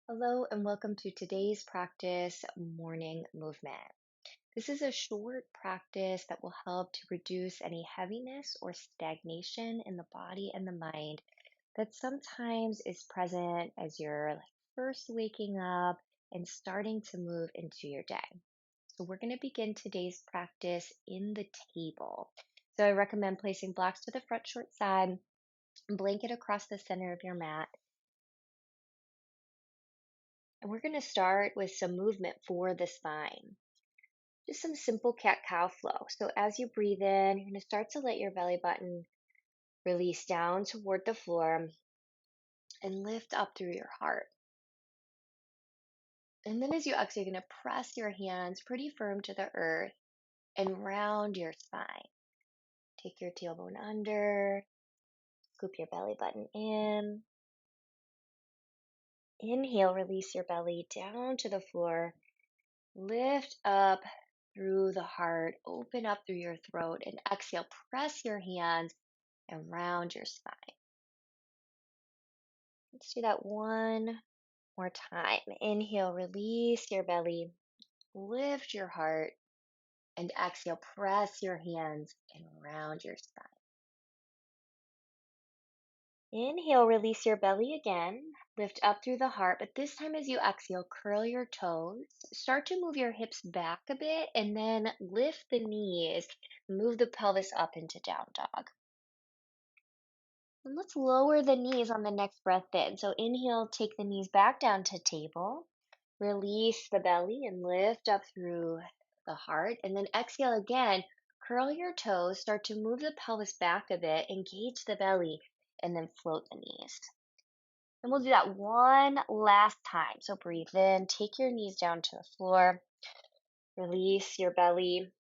Hello and welcome to today's practice morning movement. This is a short practice that will help to reduce any heaviness or stagnation in the body and the mind that sometimes is present as you're first waking up and starting to move into your day. So we're going to begin today's practice in the table. So I recommend placing blocks to the front short side, blanket across the center of your mat. And we're going to start with some movement for the spine. Just some simple cat-cow flow. So as you breathe in, you're going to start to let your belly button release down toward the floor and lift up through your heart. And then as you exhale, you're going to press your hands pretty firm to the earth and round your spine. Take your tailbone under, scoop your belly button in. Inhale, release your belly down to the floor. Lift up through the heart, open up through your throat, and exhale, press your hands and round your spine. Let's do that one more time. Inhale, release your belly, lift your heart, and exhale, press your hands and round your spine. Inhale, release your belly again, lift up through the heart, but this time as you exhale, curl your toes, start to move your hips back a bit, and then lift the knees, move the pelvis up into down dog. And let's lower the knees on the next breath in. So inhale, take the knees back down to table. Release the belly and lift up through the heart. And then exhale again. Curl your toes. Start to move the pelvis back a bit. Engage the belly. And then float the knees. And we'll do that one last time. So breathe in. Take your knees down to the floor. Release your belly.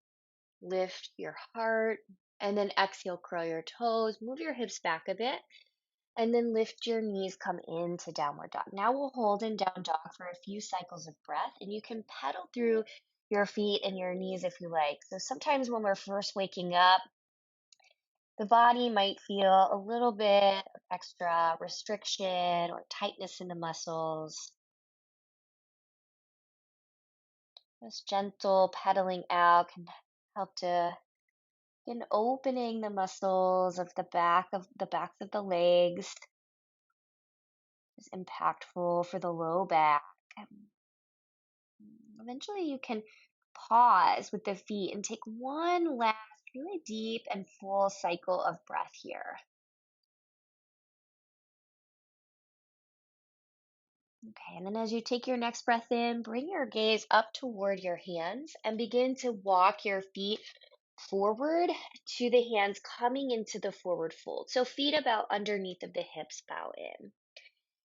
Lift your heart. And then exhale, curl your toes. Move your hips back a bit. And then lift your knees, come into downward dog. Now we'll hold in down dog for a few cycles of breath, and you can pedal through your feet and your knees if you like. So sometimes when we're first waking up, the body might feel a little bit of extra restriction or tightness in the muscles. This gentle pedaling out can help to begin opening the muscles of the backs of the legs. Is impactful for the low back. Eventually, you can pause with the feet and take one last really deep and full cycle of breath here. Okay, and then as you take your next breath in, bring your gaze up toward your hands and begin to walk your feet forward to the hands coming into the forward fold. So feet about underneath of the hips, bow in.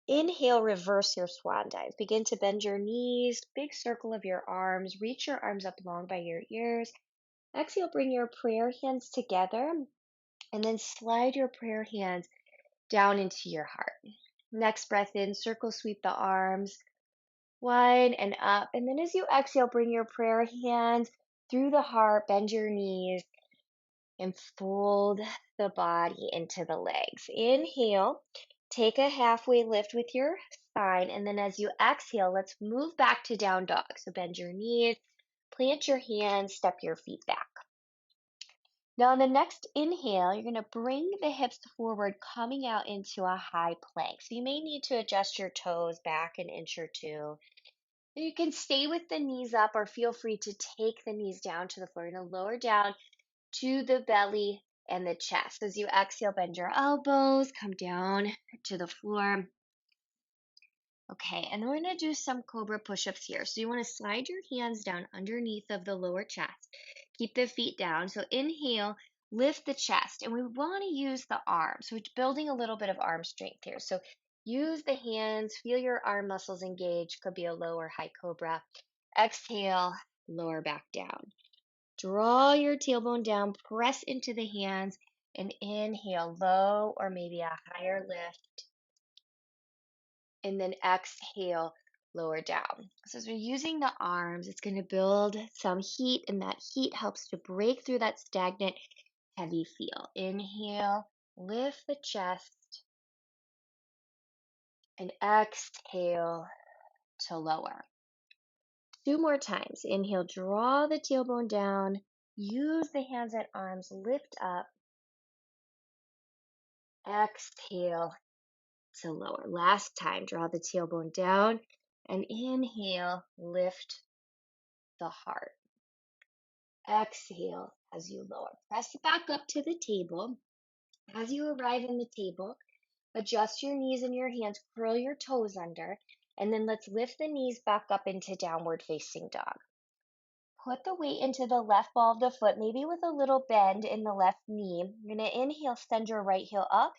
Inhale, reverse your swan dive. Begin to bend your knees, big circle of your arms, reach your arms up long by your ears. Exhale, bring your prayer hands together and then slide your prayer hands down into your heart. Next breath in, circle sweep the arms wide and up. And then as you exhale, bring your prayer hands through the heart, bend your knees, and fold the body into the legs. Inhale, take a halfway lift with your spine. And then as you exhale, let's move back to down dog. So bend your knees, plant your hands, step your feet back. Now, on the next inhale, you're going to bring the hips forward, coming out into a high plank. So you may need to adjust your toes back an inch or two. You can stay with the knees up or feel free to take the knees down to the floor. You're going to lower down to the belly and the chest. As you exhale, bend your elbows, come down to the floor. Okay, and then we're going to do some cobra push-ups here. So you want to slide your hands down underneath of the lower chest. Keep the feet down. So inhale, lift the chest, and we want to use the arms. So we're building a little bit of arm strength here. So use the hands, feel your arm muscles engage. Could be a low or high cobra. Exhale, lower back down. Draw your tailbone down, press into the hands, and inhale, low or maybe a higher lift. And then exhale, lower down. So as we're using the arms, it's going to build some heat, and that heat helps to break through that stagnant, heavy feel. Inhale, lift the chest, and exhale, to lower. Two more times. Inhale, draw the tailbone down. Use the hands and arms, lift up. Exhale to lower. Last time, draw the tailbone down and inhale, lift the heart. Exhale as you lower. Press back up to the table. As you arrive in the table, adjust your knees and your hands, curl your toes under, and then let's lift the knees back up into downward facing dog. Put the weight into the left ball of the foot, maybe with a little bend in the left knee. You're going to inhale, send your right heel up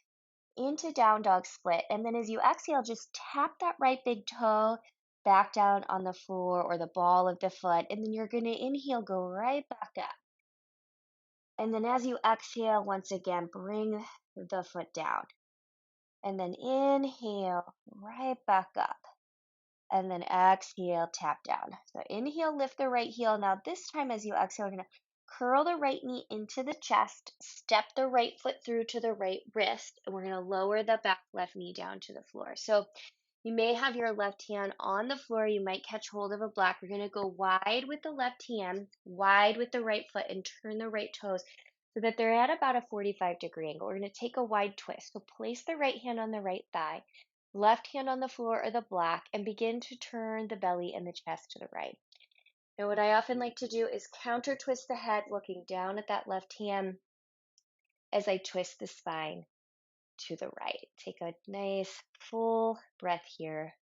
into down dog split. And then as you exhale, just tap that right big toe back down on the floor or the ball of the foot. And then you're going to inhale, go right back up. And then as you exhale, once again, bring the foot down. And then inhale, right back up. And then exhale, tap down. So inhale, lift the right heel. Now this time as you exhale, you're going to curl the right knee into the chest, step the right foot through to the right wrist, and we're going to lower the back left knee down to the floor. So you may have your left hand on the floor. You might catch hold of a block. We're going to go wide with the left hand, wide with the right foot, and turn the right toes so that they're at about a 45-degree angle. We're going to take a wide twist. So place the right hand on the right thigh, left hand on the floor or the block, and begin to turn the belly and the chest to the right. Now, what I often like to do is counter twist the head, looking down at that left hand as I twist the spine to the right. Take a nice full breath here.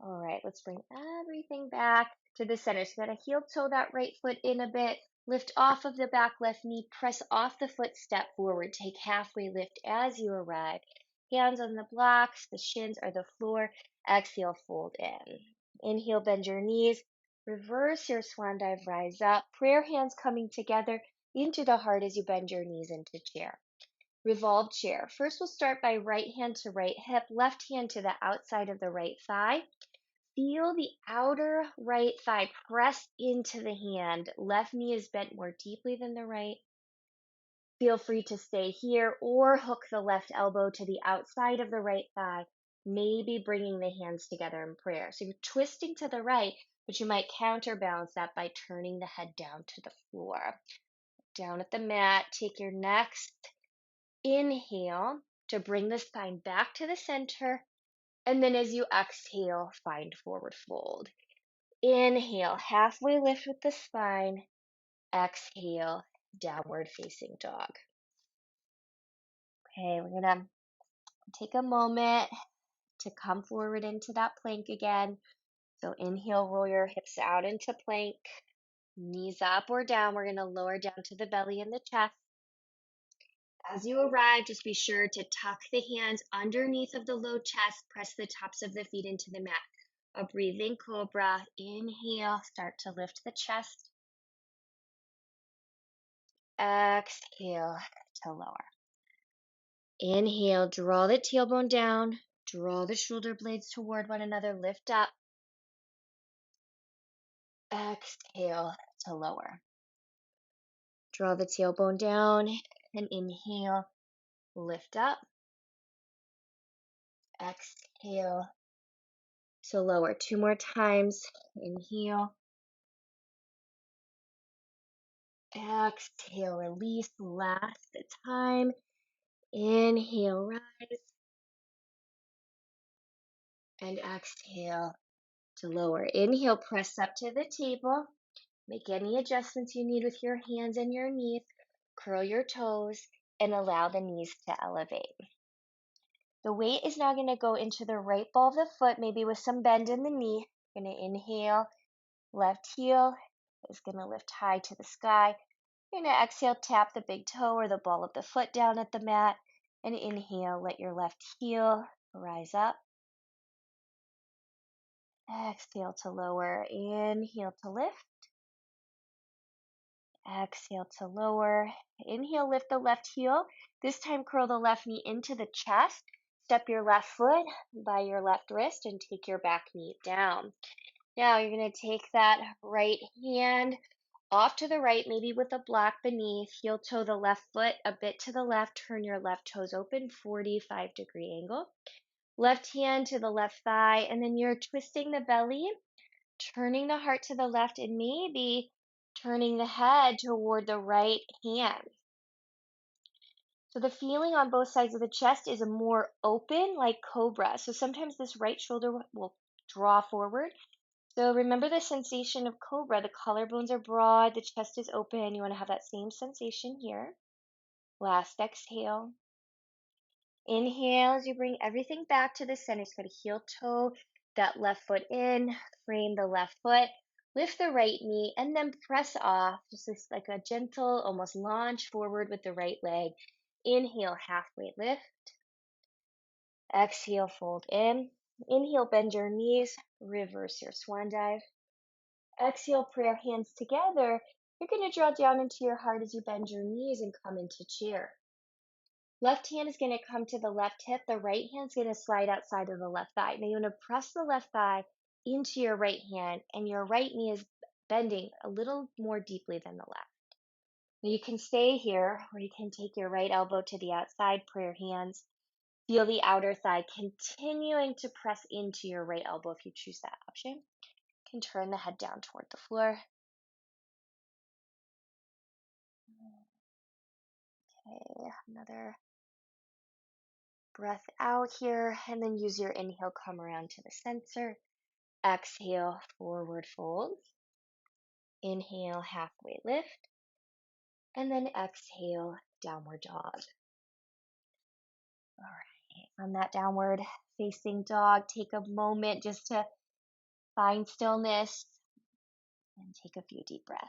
All right, let's bring everything back to the center. So you gotta heel toe that right foot in a bit. Lift off of the back left knee. Press off the foot, step forward. Take halfway lift as you arrive. Hands on the blocks, the shins or the floor. Exhale, fold in. Inhale, bend your knees. Reverse your swan dive, rise up. Prayer hands coming together into the heart as you bend your knees into chair. Revolved chair. First, we'll start by right hand to right hip, left hand to the outside of the right thigh. Feel the outer right thigh press into the hand. Left knee is bent more deeply than the right. Feel free to stay here or hook the left elbow to the outside of the right thigh, maybe bringing the hands together in prayer. So you're twisting to the right, but you might counterbalance that by turning the head down to the floor. Down at the mat, take your next inhale to bring the spine back to the center. And then as you exhale, find forward fold. Inhale, halfway lift with the spine. Exhale, downward facing dog. Okay, we're gonna take a moment to come forward into that plank again. So inhale, roll your hips out into plank. Knees up or down. We're gonna lower down to the belly and the chest. As you arrive, just be sure to tuck the hands underneath of the low chest. Press the tops of the feet into the mat. A breathing cobra. Inhale, start to lift the chest. Exhale to lower. Inhale, draw the tailbone down. Draw the shoulder blades toward one another. Lift up. Exhale to lower. Draw the tailbone down and inhale, lift up. Exhale to lower. Two more times. Inhale. Exhale, release. Last time. Inhale, rise. And exhale to lower. Inhale, press up to the table. Make any adjustments you need with your hands and your knees. Curl your toes and allow the knees to elevate. The weight is now going to go into the right ball of the foot, maybe with some bend in the knee. Going to inhale, left heel is going to lift high to the sky. You're going to exhale, tap the big toe or the ball of the foot down at the mat. And inhale, let your left heel rise up. Exhale to lower. Inhale to lift. Exhale to lower. Inhale, lift the left heel. This time, curl the left knee into the chest. Step your left foot by your left wrist and take your back knee down. Now, you're going to take that right hand Off to the right, maybe with a block beneath. Heel toe the left foot a bit to the left. Turn your left toes open, 45-degree angle. Left hand to the left thigh, and then you're twisting the belly, turning the heart to the left, and maybe turning the head toward the right hand. So the feeling on both sides of the chest is a more open, like cobra. So sometimes this right shoulder will draw forward. So remember the sensation of cobra. The collarbones are broad, the chest is open. You want to have that same sensation here. Last exhale. Inhale as you bring everything back to the center. So got to heel toe that left foot in, frame the left foot, lift the right knee, and then press off. Just this like a gentle, almost launch forward with the right leg. Inhale, halfway lift. Exhale, fold in. Inhale, bend your knees, reverse your swan dive. Exhale, prayer hands together. You're going to draw down into your heart as you bend your knees and come into chair. Left hand is going to come to the left hip. The right hand's going to slide outside of the left thigh. Now you want to press the left thigh into your right hand, and your right knee is bending a little more deeply than the left. Now you can stay here, or you can take your right elbow to the outside, prayer hands. Feel the outer thigh continuing to press into your right elbow if you choose that option. You can turn the head down toward the floor. Okay, another breath out here, and then use your inhale, come around to the center. Exhale, forward fold. Inhale, halfway lift. And then exhale, downward dog. All right, from that downward facing dog, take a moment just to find stillness and take a few deep breaths.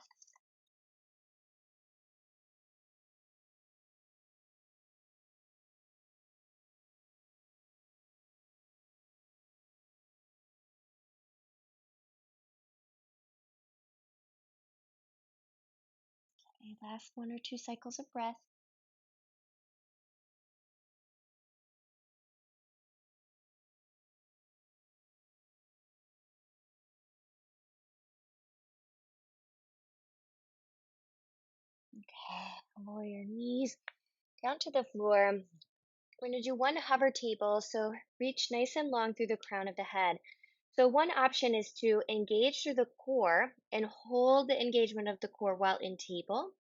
Okay, last 1 or 2 cycles of breath. Okay, lower your knees down to the floor. We're going to do one hover table, so reach nice and long through the crown of the head. So one option is to engage through the core and hold the engagement of the core while in table.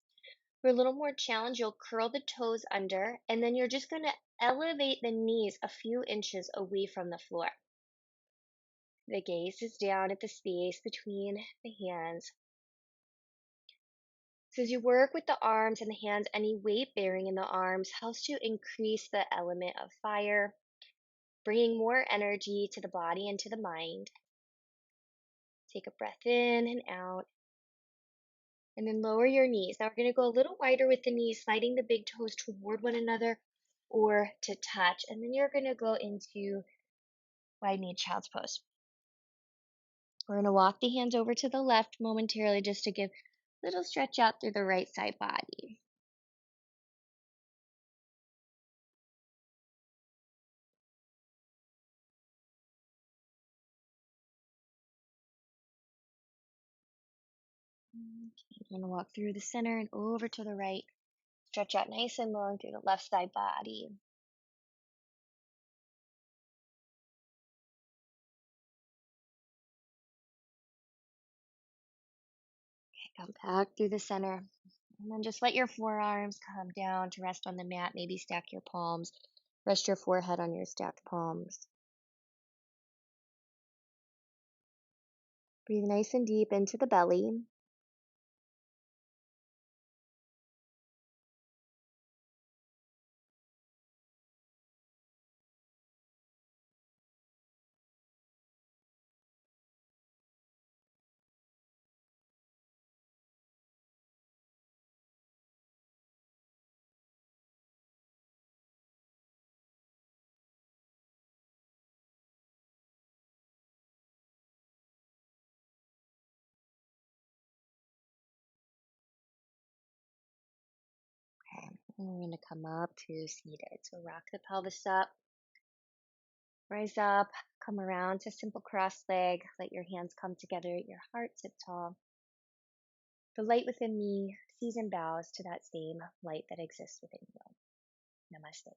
For a little more challenge, you'll curl the toes under, and then you're just going to elevate the knees a few inches away from the floor. The gaze is down at the space between the hands. So as you work with the arms and the hands, any weight bearing in the arms helps to increase the element of fire, bringing more energy to the body and to the mind. Take a breath in and out, and then lower your knees. Now we're going to go a little wider with the knees, sliding the big toes toward one another or to touch. And then you're going to go into wide-kneed child's pose. We're going to walk the hands over to the left momentarily just to give a little stretch out through the right side body. Okay, we're going to walk through the center and over to the right. Stretch out nice and long through the left side body. Come back through the center. And then just let your forearms come down to rest on the mat. Maybe stack your palms. Rest your forehead on your stacked palms. Breathe nice and deep into the belly. Okay. And we're going to come up to seated. So rock the pelvis up. Rise up. Come around to simple cross leg. Let your hands come together at your heart. Sit tall. The light within me sees and bows to that same light that exists within you. Namaste.